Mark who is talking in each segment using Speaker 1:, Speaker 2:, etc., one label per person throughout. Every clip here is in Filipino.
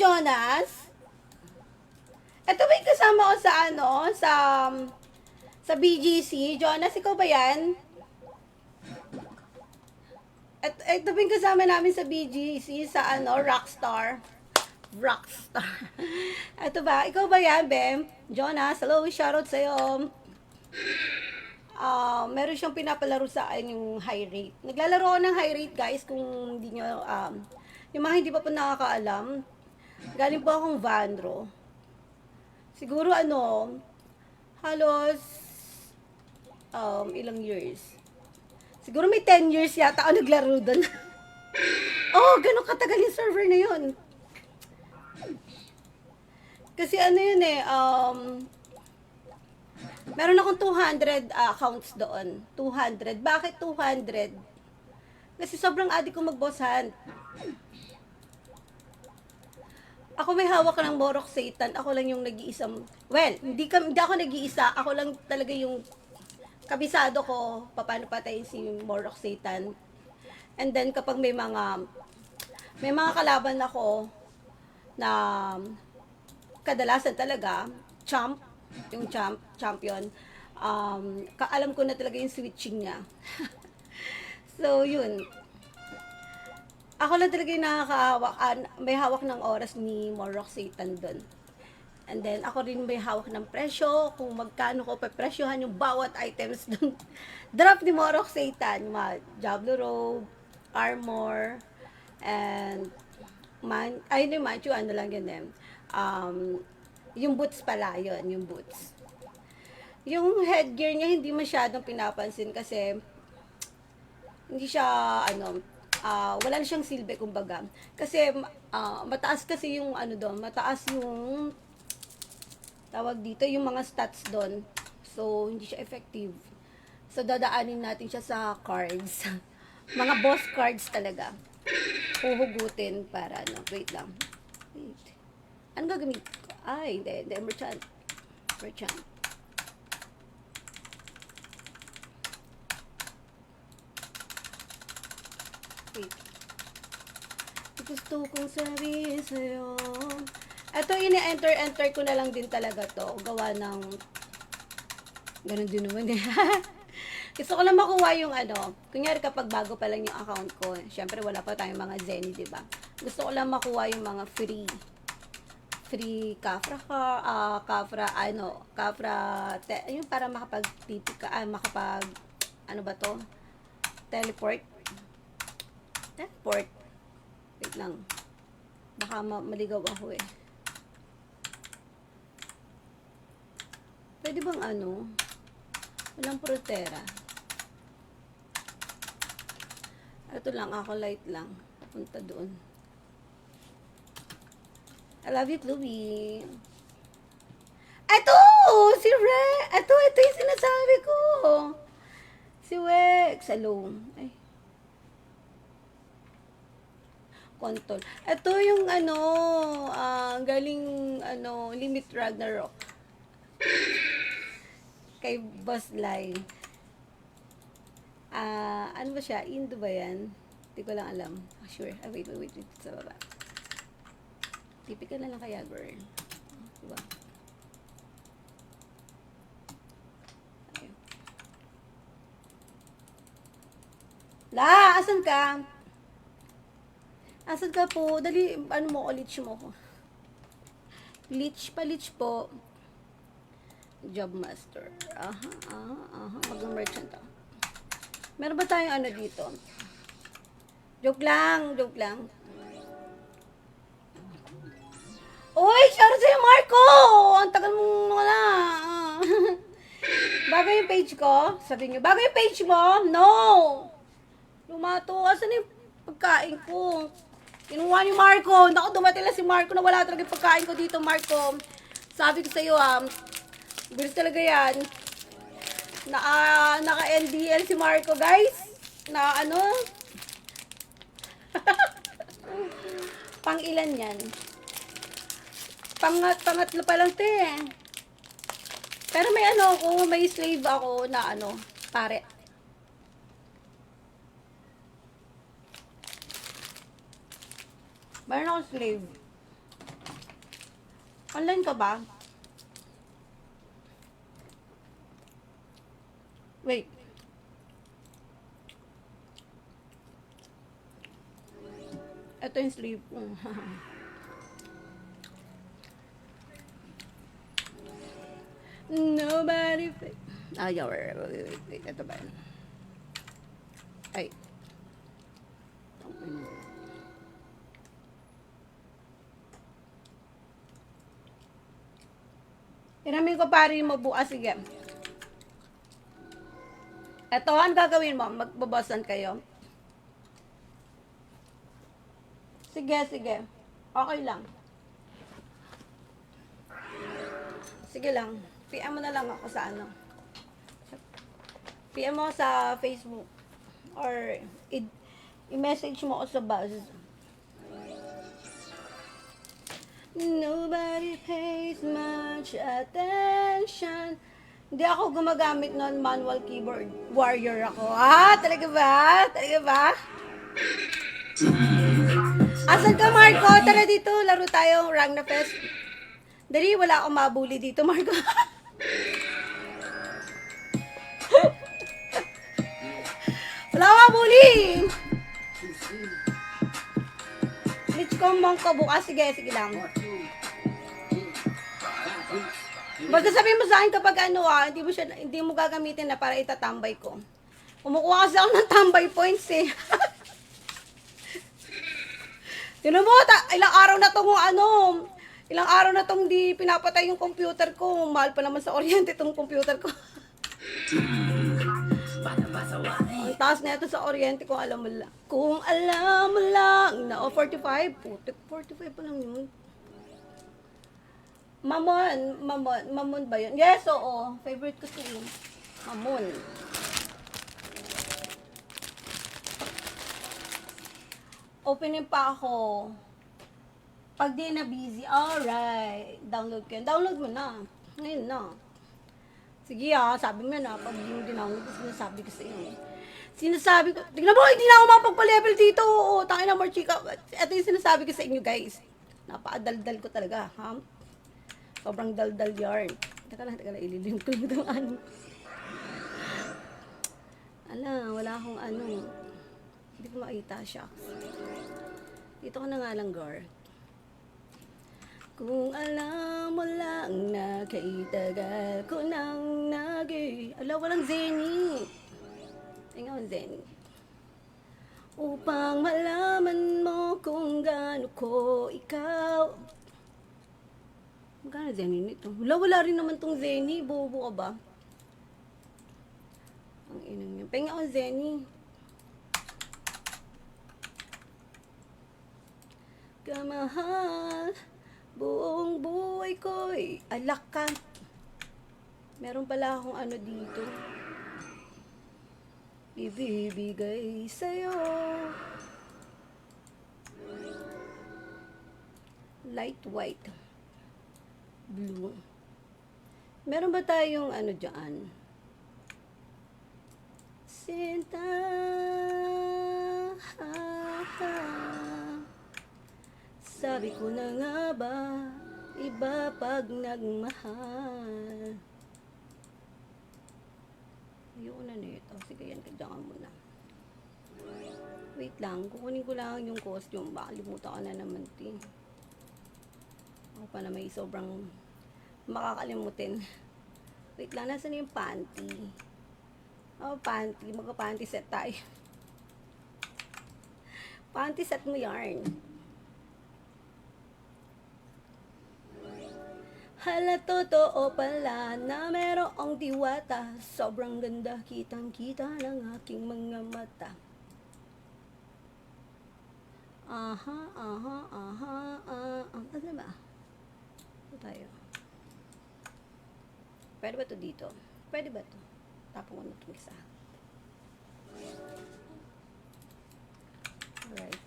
Speaker 1: Jonas? Ito ba yung kasama ko sa ano? Sa BGC? Jonas, ikaw ba yan? Ito ba yung kasama namin sa BGC? Sa ano? Rockstar? Rockstar. Ito ba? Ikaw ba yan, Bem? Jonas, hello, shoutout sa'yo. Meron siyang pinapalaro sa akin yung high rate. Naglalaro ako ng high rate, guys, kung hindi nyo, yung mga hindi pa po nakakaalam. Galing po akong Vanro. Siguro ano, halos, ilang years. Siguro may 10 years yata ako naglaro doon. Oh, ganun katagal yung server na yun. Kasi ano yun eh, meron akong 200 accounts doon. 200. Bakit 200? Kasi sobrang adik ko mag-boss hunt. Ako may hawak ng Morok Satan. Ako lang yung nag-iisang... Well, hindi ako nag-iisa. Ako lang talaga yung kabisado ko paano patayin si Morok Satan. And then kapag may mga kalaban ako na kadalasan talaga yung champion, alam ko na talaga yung switching niya. So yun, ako lang talaga yung nakakahawak, may hawak ng oras ni Morok Satan doon. And then, ako rin may hawak ng presyo, kung magkano ko pepresyohan yung bawat items doon. Drop ni Morok Satan, yung mga Diablo Robe, Armor, and yung Manchu, ano lang yun eh. Yung boots pala, yun, yung boots. Yung headgear niya, hindi masyadong pinapansin kasi hindi siya, wala na siyang silbi, kumbaga. Kasi, mataas kasi yung, mataas yung, tawag dito, yung mga stats doon. So, hindi siya effective. So, dadaanin natin siya sa cards. Mga boss cards talaga. Huhugutin para, wait lang. Wait. Ano gagamit ko? Ay, hindi, merchant. Merchant. Wait. Gusto kong sabihin sa'yo. Ito, ini-enter ko na lang din talaga to. Gawa ng... Ganun din naman eh. Gusto ko lang makuha yung kunyari kapag bago pa lang yung account ko. Siyempre, wala pa tayong mga Zenny, diba? Gusto ko lang makuha yung mga free Kafra yung para teleport. Wait lang. Baka maligaw ako eh. Pwede bang walang protera? Ito lang, ako light lang. Punta doon. I love you, Chloe. Ito! Si Re! Ito yung sinasabi ko. Si Wex. Hello. Ay. Control. Ito yung galing Limit Ragnarok. Kay Boss Lai. Ano ba siya? Indo ba yan? Hindi ko lang alam. Sure. Wait. Sa baba. Typical na lang kaya, girl. Diba? La! Asan ka? Asan ka po? Dali, leech mo ko. Leech po. Job master. Mag-merchant ako. Meron ba tayong dito? Joke lang. Uy, shout out sa'yo, Marco! Ang tagal mong wala. Bago yung page ko? Sabi nyo, bago yung page mo? No! Lumato. Asan yung pagkain ko? Kinuha ni Marco. Naku, dumating lang si Marco na wala talaga yung pagkain ko dito, Marco. Sabi ko sa'yo, bilis talaga yan. Naka-NDL si Marco, guys. Pang ilan yan? Pangatlo pa lang, te. Pero may slave ako na pare. Meron akong slave. Online ka ba? Wait. Ito yung sleeve ko. Nobody... Yeah, wait. Ito ba? Ay. Tinamin ko pare mo bukas. Sige. Ito, ang gagawin mo? Magbabasan kayo? Sige. Okay lang. Sige lang. PM mo na lang ako sa ano. PM mo sa Facebook. Or i-message mo ako sa buzz. Nobody pays much attention. Hindi ako gumagamit ng manual keyboard. Warrior ako. Talaga ba? Asan ka, Marco? Tara dito. Laro tayo. Rang na fest. Dali, wala akong mabuli dito, Marco. Wala akong mabuli. Let's go, Mongko. Bukas. Sige lang. Basta sabihin mo sa akin kapag hindi mo gagamitin na para itatambay ko. Kumukuha kasi ako ng tambay points eh. Tinan mo, ilang araw na tong di pinapatay yung computer ko. Mahal pa naman sa Oriente tong computer ko. Ang taas na ito sa Oriente kung alam mo lang. Kung alam mo lang na 45, putik 45 pa lang yun. Mamon ba yun? Yes, oo. Favorite ko siya yun. Mamon. Opening pa ako. Pag di na busy, alright. Download ko yun. Download mo na. Ngayon na. Sige sabi mo na. Pag yung dinownload ko, sinasabi ko sa iyo. Sinasabi ko, tignan mo, hindi na ako mapagpa-level dito. Tangin na more chika. Ito yung sinasabi ko sa inyo, guys. Napaadaldal ko talaga, ha? Sobrang daldal yarn. Teka lang, ililim ko lang itong ano. Wala akong ano. Hindi ko makita siya. Dito ko na nga lang, girl. Kung alam mo lang na kaitagal ko nang walang Zenny. Ay nga, Zenny. Upang malaman mo kung gaano ko ikaw. Magkano Zenny nito? Wala rin naman tong Zenny. Bobo ka ba? Ang inang niya. Penga ako Zenny. Kamahal, buong buhay ko'y alak ka. Meron pala akong ano dito. Ibibigay sa'yo. Light white. Blue. Meron ba tayong ano dyan? Sinta. Sabi ko na nga ba, iba pag nagmahal. Ayoko na nito. Sige yan, kadyangan mo na. Wait lang, kukunin ko lang yung costume. Baka limutan ka na naman, ti. Ako pa na may sobrang makakalimutin. Wait lang, nasa na yung panty? Panty. Magka-panty set tayo. Panty set mo yarn. Hala, totoo pala na merong diwata. Sobrang ganda, kitang-kita ng aking mga mata. Ano ba? Ito tayo. Pwede ba ito dito? Pwede ba ito? Tapong ko na itong isa. Alright.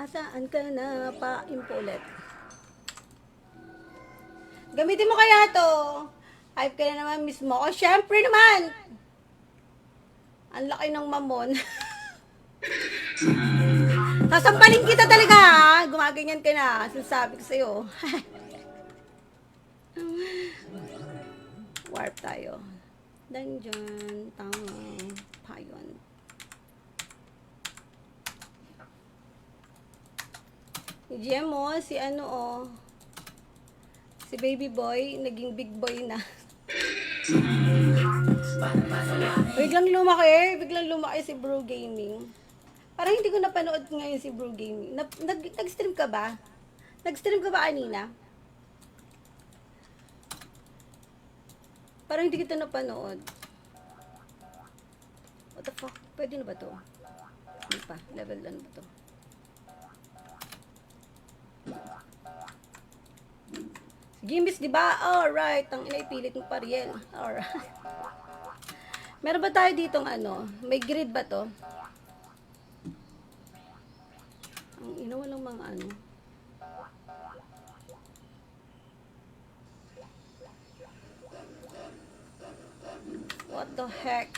Speaker 1: Asaan ka na pa ulit? Gamitin mo kaya to. Hype ka na naman mismo. O, syempre naman. Ang laki ng mamon. Sasampalin kita talaga, ha? Gumaganyan ka na. Sinasabi ko sa'yo. Warp tayo. Dungeon. Tama. Payon. GM mo, si ano oh. Si baby boy, naging big boy na. Biglang lumaki si Bro Gaming. Parang hindi ko napanood ngayon si Bro Gaming. Nag-stream ka ba? Nag-stream ka ba kanina? Parang hindi kita napanood. What the fuck? Pwede na ba to? Hindi pa. Level ano ba to? Gimbis, di ba? Alright. Ang inaipilit mo pa riel. Alright. Meron ba tayo ditong ano? May grid ba to? Ang ina, walang mga ano. What the heck?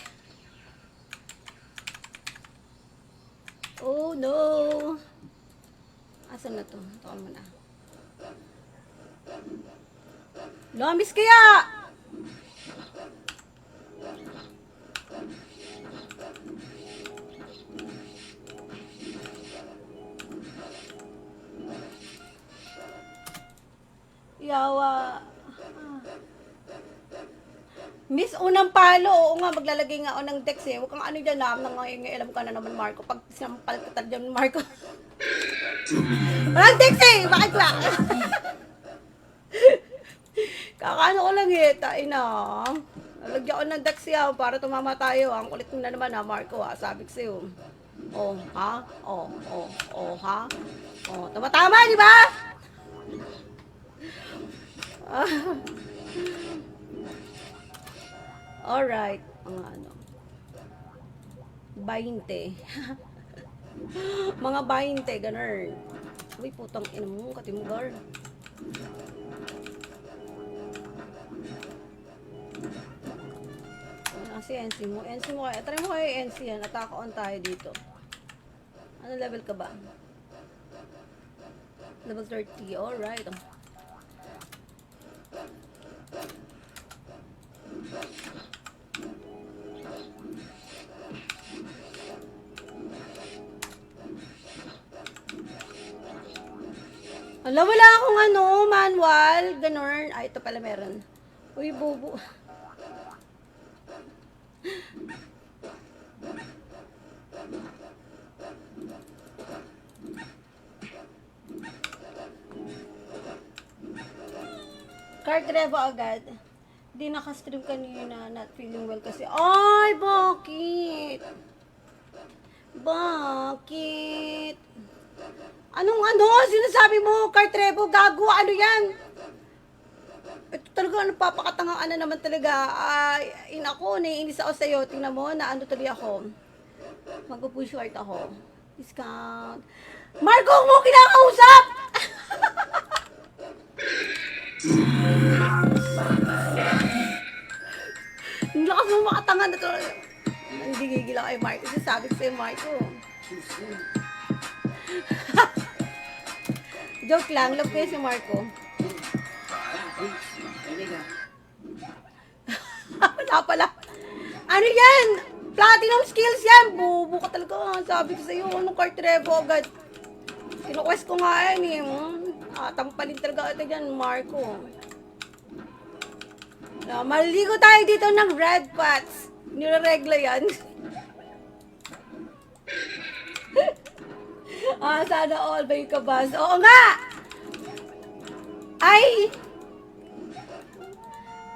Speaker 1: Oh no! Asan na to? Ito mo na. Lamis kaya! Yawa. Miss, unang palo. Oo nga, maglalagay nga ako ng dex eh. Huwag kang ano dyan na. Alam ka na naman, Marco. Pag sinampal ka talaga dyan, Marco. Walang dex eh! Bakit ba? Kakaano ko lang eh. Tain na. Nalagyan ko ng dex yan para tumama tayo. Ang kulit mo na naman ha, Marco ha. Sabi ko sa'yo. Oh, ha? Oh, ha? Oh, tama-tama, di ba? Alright. Mga ano. 20. Mga 20, ganun. Uy, putang ina mo, katimugar. Si NC mo. NC mo kaya. Try mo kayo NC yan. Attack on tayo dito. Ano level ka ba? Level 30. Alright. Wala akong ano, manual. Ganun. Ay, ito pala meron. Uy, bobo. Card revo agad. Di nakastream kanina, not feeling well kasi. Ay, bakit? Bakit? Anong ano? Sinasabi mo, Card revo, gago, ano yan? Ito talaga, ano, papakatangang ano naman talaga. Ay, ako, naiinis ako sa'yo. Tingnan mo, na ano tuloy ako. Mag-push short ako. Discount. Marco, mo kinakausap! Ang lakas mo makatanga na to. Hindi gigila kay Marco. Sabi ko sa'yo, Marco. Joke lang, love ko yun si Marco. Wala pala. Ano yan? Platinum skills yan. Bubo ka talaga. Sabi ko sa'yo, anong card revo agad? Kinuquest ko nga yan eh. Tampalin talaga ito dyan, Marco. Maligo tayo dito ng red pots. Nireregla yan. Sana all ba yung kabas? Oo nga! Ay!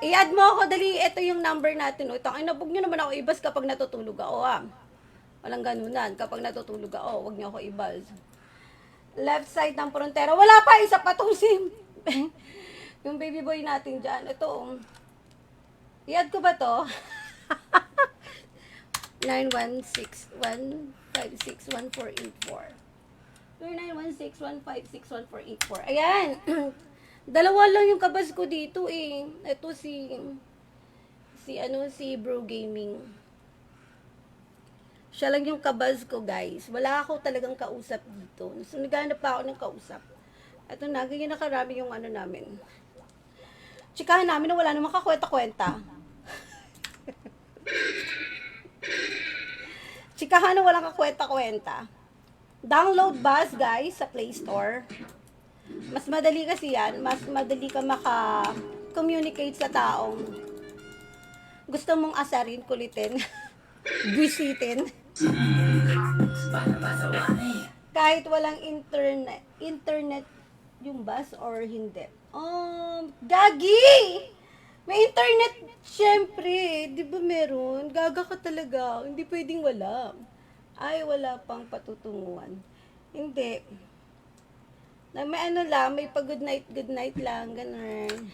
Speaker 1: I-add mo ako, dali. Ito yung number natin. O, itang inabog nyo naman ako ibas kapag natutulog ako, Walang ganunan. Kapag natutulog ako, wag nyo ako ibas. Left side ng frontera. Wala pa, isa pa tong sim. Yung baby boy natin dyan. Ito, i-add ko ba to? 916-156-1484. 916-156-1484. Ayan. Dalawa lang yung kabas ko dito eh. Ito si Bro Gaming. Siya lang yung kabas ko, guys. Wala ako talagang kausap dito. So, naghanap pa ako ng kausap. Ito na, ganyan nakarami yung ano namin. Chikahan namin na wala namang kakwenta-kwenta. Chikahan na walang kakwenta-kwenta. Download Buzz, guys, sa Play Store. Mas madali kasi yan. Mas madali ka maka-communicate sa taong gusto mong asarin, kulitin, bisitin. Kahit walang internet yung bus or hindi. Gagi! May internet, syempre. Di ba meron? Gaga ka talaga. Hindi pwedeng wala. Ay, wala pang patutunguhan. Hindi. Na may ano lang, may pa good night lang, ganun.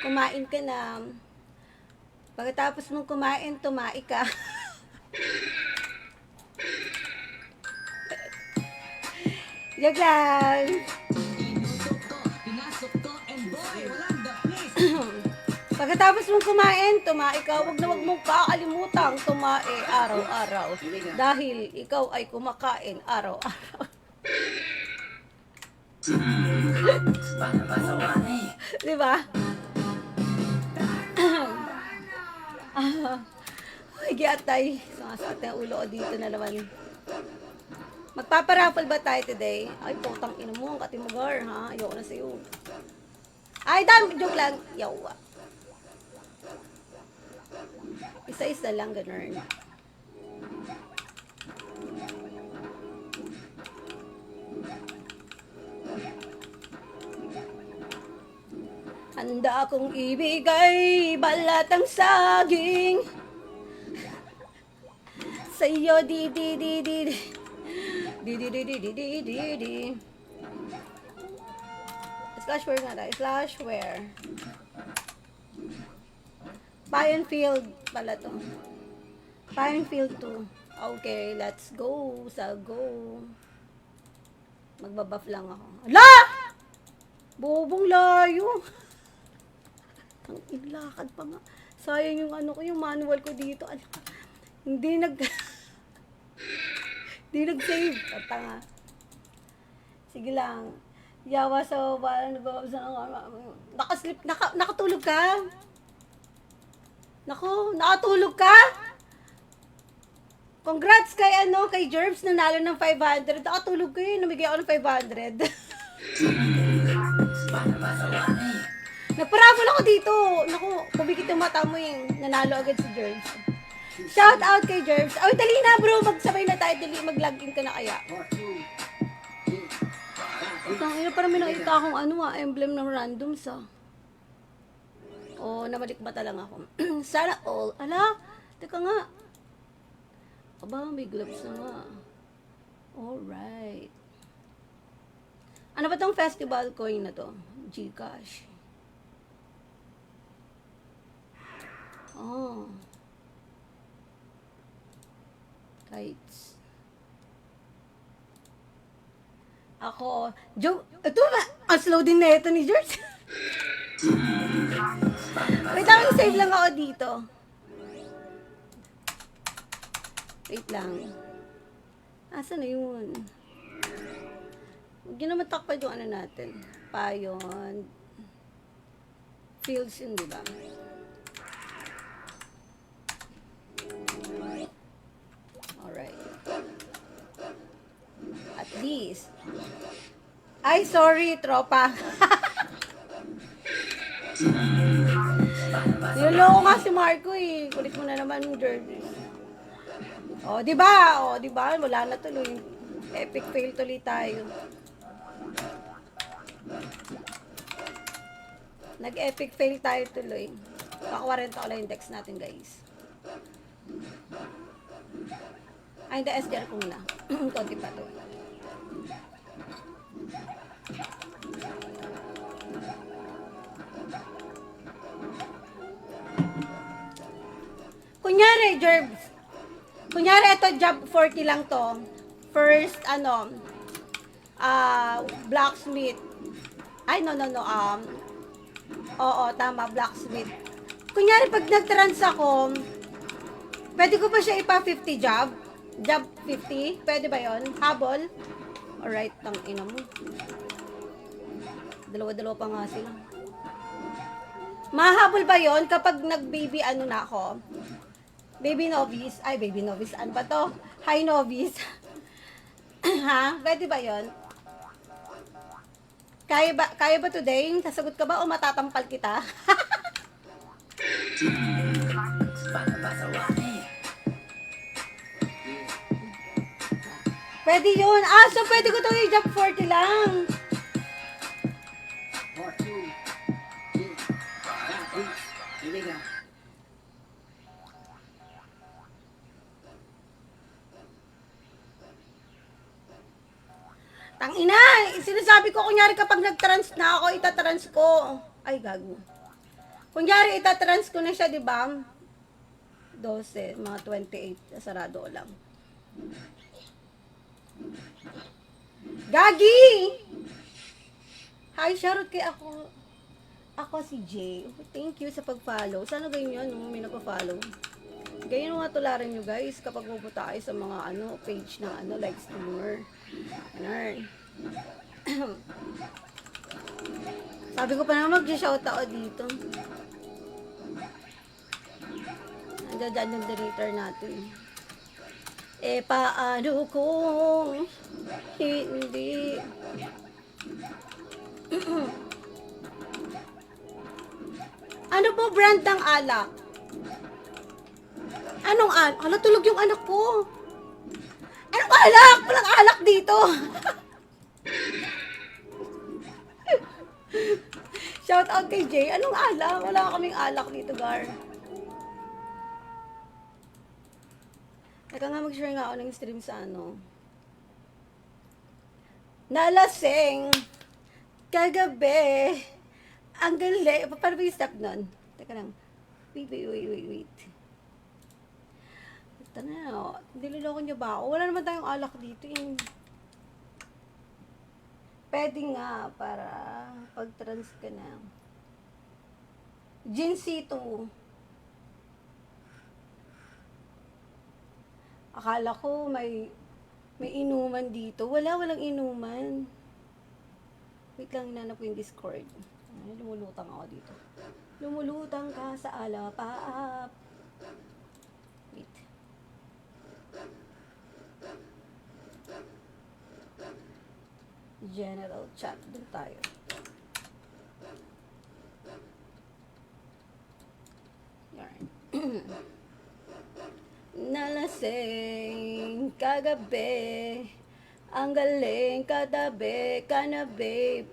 Speaker 1: Kumain ka na. Pagkatapos mong kumain, tumai ka. Joke lang. Pagkatapos mong kumain, tumai ka. Huwag mong kakalimutan tumai araw-araw. Dahil ikaw ay kumakain araw-araw. Diba? Ay, giatay. Sumasakit na ulo ko dito na naman. Magpaparapol ba tayo today? Ay, putang ina mo, ang katimugar, ha? Ayoko na sa'yo. Ay, joke lang. Yawa. Isa-isa lang, ganun. Handa akong ibigay balatang saging sa'yo, di. Slashware nga tayo. Slashware. Field pala to. Field 2. Okay, let's go. Go. Magbabuff lang ako. Ala! Bobong layo. Ang ilakad pa nga. Sayang yung ano ko, yung manual ko dito. Hindi Hindi nag-save. Tanga. Sige lang. Yawa sa parang nakaslip. Nakatulog ka? Nakatulog ka? Congrats kay Jerbs, nanalo ng 500. Nakatulog ka namigay ako ng 500. Nagparabol ako dito. Naku, kumikit yung mata mo nanalo agad si Jerbs. Shout out kay Jerbs. Ay, dali na bro, magsabay na tayo. Dali, mag-login ka na kaya. Ina, parang may nakita akong emblem ng randoms namalikmata lang ako. Sana all. Ala, teka nga. Aba, may gloves na nga. Alright. Ano ba tong festival coin na to? Gcash. Kites. Ako, ito ba? Ang slow din na ito ni George. Wait lang, save lang ako dito. Wait lang. Asa na yun? Huwag yun naman takpad yung natin. Payon. Fields yun, diba? Alright. At least. Ay, sorry, tropa. Niloloko nga si Marco Kulit mo na naman yung jersey. Di ba? Wala na tuloy. Epic fail tuloy tayo. Nag-epic fail tayo tuloy. Kaka-40 ko lang yung dex natin, guys. Ay, hindi, SDR ko muna. Konti pa to. Kunyari, ito, job 40 lang to. First, blacksmith. Ay, no. Oo, tama, blacksmith. Kunyari, pag nag-trans ako, pwede ko pa siya ipa 50 job? Job 50? Pwede ba yon? Habol? Alright, tang ina mo. Dalawa-dalawa pa nga sila. Mahabol ba yon kapag nag-baby ano na ako? Baby novice? Ay, baby novice. Ano ba to? High novice. Ha? Pwede ba yon? Kaya ba today? Sasagot ka ba o matatampal kita? Pwede yun. Ah, so pwede ko to i-jump 40 lang. Tangina, sinasabi ko kunyari kapag nag-trans na ako, itatrans ko. Ay, gago. Kunyari itatrans ko na siya, di ba? 12, mga 28, sarado ko lang. Gagi! Hi, shoutout kay ako. Ako si Jay. Thank you sa pag-follow. Sana ganyan yun, no? May nagpa-follow. Ganyan nga tularan nyo guys kapag pupunta kayo sa mga page ng like streamer. Ganun. Sabi ko pa naman mag-shout ako dito. Andiyan dyan yung deleter natin. Eh paano kung hindi ano po brand ng alak? Anong alak? Hala, tulog yung anak ko. Anong alak? Walang alak dito. Shout out kay Jay. Anong alak? Wala kaming alak dito, Gar. Teka nga, mag-share nga ako ng stream sa Nalasing kagabi. Ang galing. Paano ba yung step nun? Teka lang. Wait. Ito na. Niloloko niyo ba ako? Wala naman tayong alak dito. Pwede nga para pag-trans ka na. Ginsito. Akala ko may inuman dito. Walang inuman. Wait lang, hinanap ko yung Discord. Ay, lumulutang ako dito. Lumulutang ka sa alapaap. Wait. General chat. Doon tayo. Yarn. Nalasing kagabi. Ang galing katabi ka na, babe.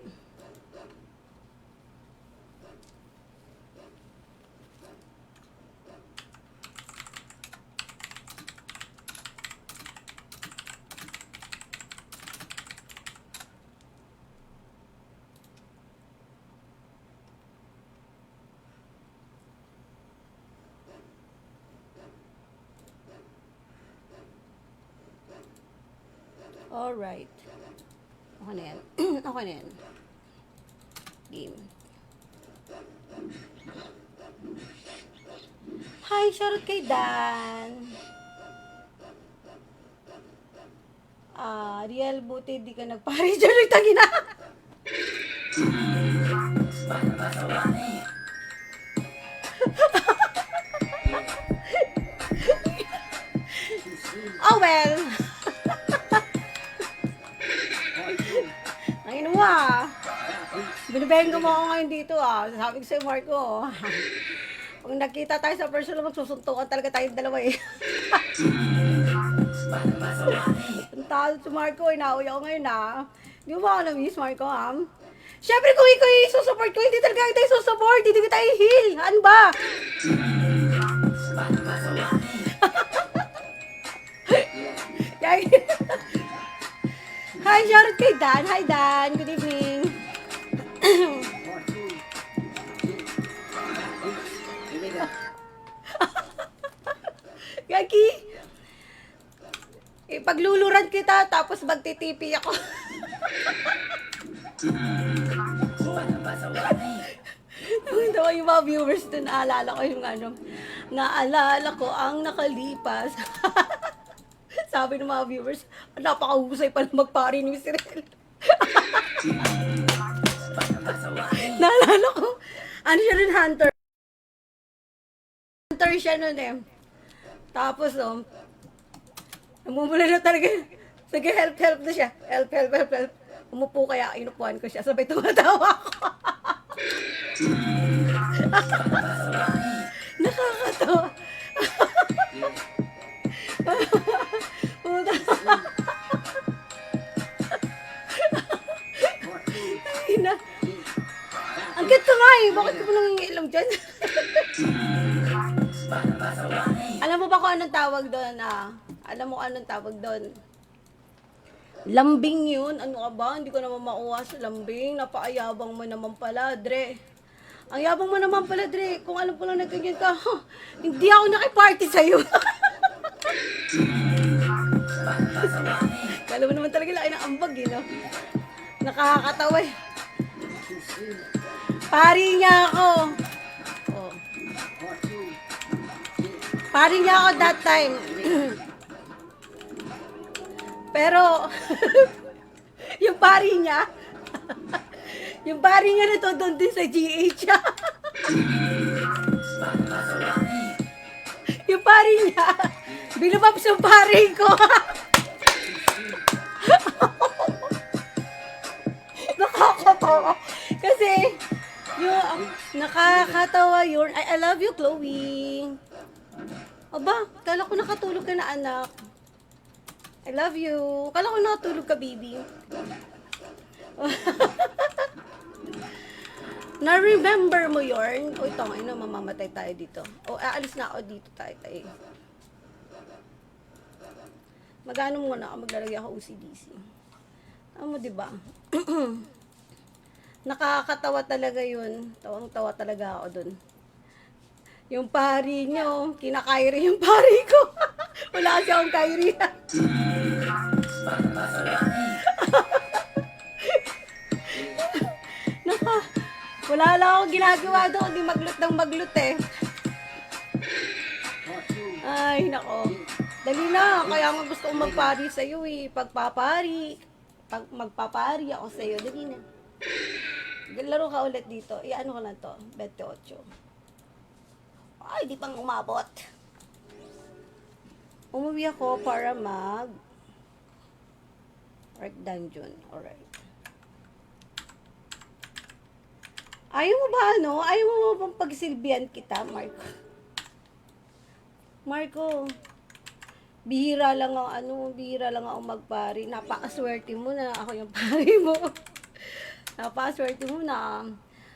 Speaker 1: Alright. Okay na yan. Okay na yan. Game. Hi, shoutout kay Dan. Riel, buti di ka nagpari dyan. Nagtagina. Oh well. Ngayon mo Binibahin ko mo ako ngayon dito Sabi ko sa'yo, Marco. Kung nakita tayo sa personal, magsusuntukan talaga tayong dalawa Ang talo si Marco, inauwi ako ngayon Di mo ba ako na-miss, Marco Siyempre kung ikaw i-susupport ko, hindi talaga kita i-susupport, hindi kita i-heal. Ano ba? Hi, shoutout kay Dan. Hi, Dan. Good evening. Gagi. Ipagluluran kita, tapos magtitipi ako. Ito yung mga viewers doon, naalala ko yung naalala ko ang nakalipas. Sabi ng mga viewers, napakahusay pa na magpari ni Mr. Naalala ko, Ano siya rin, hunter. Hunter siya nun eh. Tapos, namumula na talaga. Sige, help na siya. Help. Umupo kaya, inupuan ko siya. Sabay tumatawa ako. Nakakatawa. Ay, na. Ang ganda nga eh. Bakit ko nangingilam dyan? Alam mo ba kung anong tawag doon? Alam mo anong tawag doon? Lambing yun. Ano ka ba? Hindi ko naman makuha sa lambing. Napaayabang mo naman pala, Dre. Ang yabang mo naman pala, Dre. Kung alam ko lang na ganyan ka, hindi ako nakiparty sa'yo. Kala mo naman talaga laki ng ambag, eh, no? Nakakatawa eh. Pari niya ako. Oh. Pari niya ako that time. Pero, yung pari niya, na doon din sa GH. Yung pari niya, binubaps yung pari ko. Nakakatawa. Kasi, nakakatawa yun. I love you, Chloe. Aba, kala ko nakatulog ka na, anak. I love you. Kala ko nakatulog ka, baby. Na-remember mo yun? Uy, tangay na, mamamatay tayo dito. Aalis na ako dito tayo. Magano muna ako, maglalagay ako OCDC. Ano mo, diba? Nakakatawa talaga yun. Tawang-tawa talaga ako dun. Yung pari nyo, kinakairi yung pari ko. Wala kasi akong kairi. Wala lang akong ginagawa doon. Hindi maglot ng maglot eh. Ay, nako. Dali na. Kaya nga gusto kong magpari sa'yo eh. Pag magpapari ako sa'yo, dali na. Laro ka ulit dito. Ano ko lang to? 28. Ay, di pang umabot. Umuwi ako para Arc Dungeon. Alright. Ayaw mo ba Ayaw mo bang pagsilbihan kita, Marco? Marco, bihira lang ang magpari. Napakaswerte mo na ako yung pari mo. Napakaswerte mo na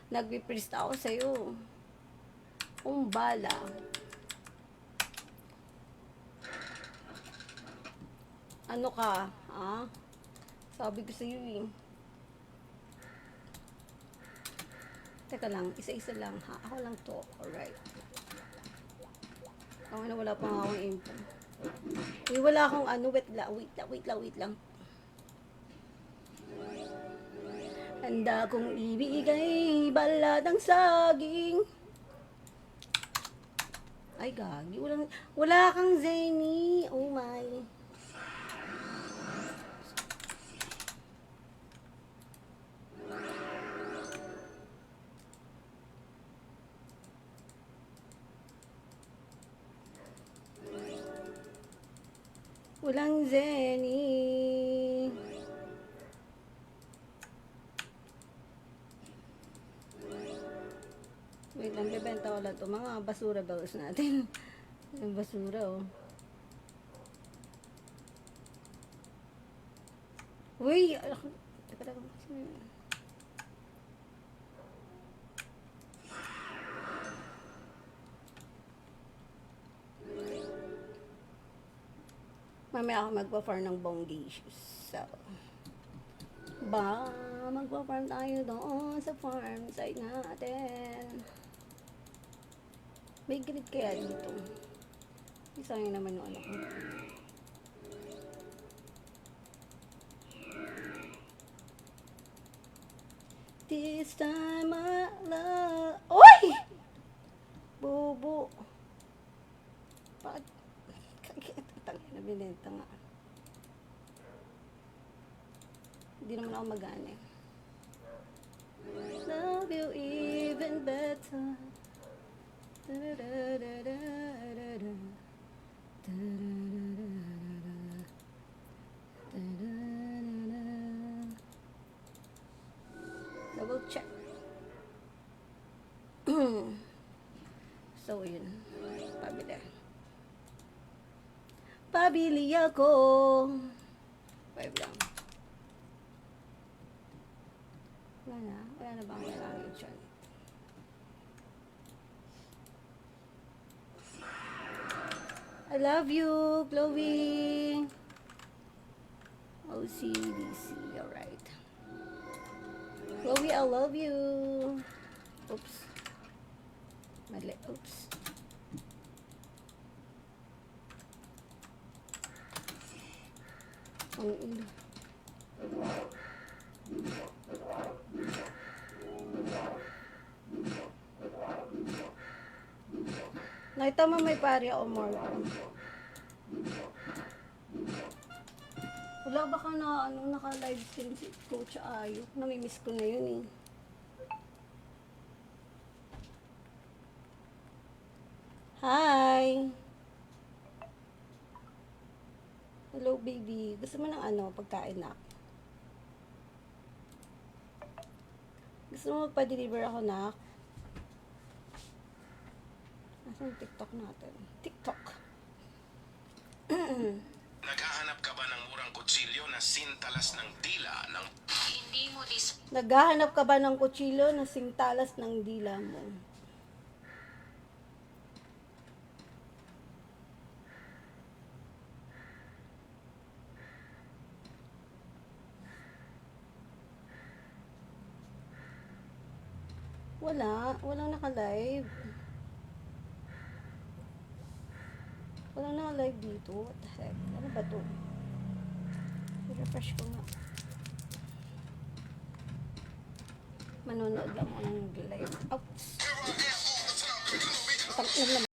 Speaker 1: nagpiprista ako sa'yo. Bala. Ano ka? Sabi ko sa'yo eh. Teka lang, isa-isa lang ha. Ako lang to. Alright. Ako na wala pa nga akong info. Wala akong wait lang. Handa kong ibigay baladang saging. Ay, gagi. Wala kang Zeni. Oh my. Walang Zeni. Wait lang, bibenta ko lang ito. Mga basura bags natin. Yung basura, oh. Uy! Teka lang. Mamaya ako magpa-farm ng bonggacious. So, magpa-farm tayo doon sa farm site natin. May grid kaya dito. Isangin naman yung ko. This time I love... Uy! Bubo. Bakit? Binenta nga. Hindi naman ako magana. Love you even better. Da-da-da-da-da-da-da. Da-da-da-da-da-da. Da-da-da-da. Double check. So, yun. Pabili. Pabili ako. 5 lang. Wala na bang kailangan dyan? I love you, Chloe. OCDC, alright. Chloe, I love you. Oops. Mali, oops. Ang ilo. Nakita mo may pari ako, Marco. Wala baka na naka-live stream si Coach Ayo. Namimiss ko na yun eh. Hi! Hello, baby. Gusto mo ng pagkain na? Gusto mo magpa-deliver ako na? Nasaan yung TikTok natin? TikTok.
Speaker 2: Naghahanap ka ba ng murang kutsilyo na sintalas ng dila ng...
Speaker 1: Naghahanap ka ba ng kutsilyo na singtalas ng dila mo? Walang naka-live. Walang naka-live dito. What the heck? Ano ba to? I-refresh ko nga. Manonood lang ako ng live. Ouch! Tangin naman.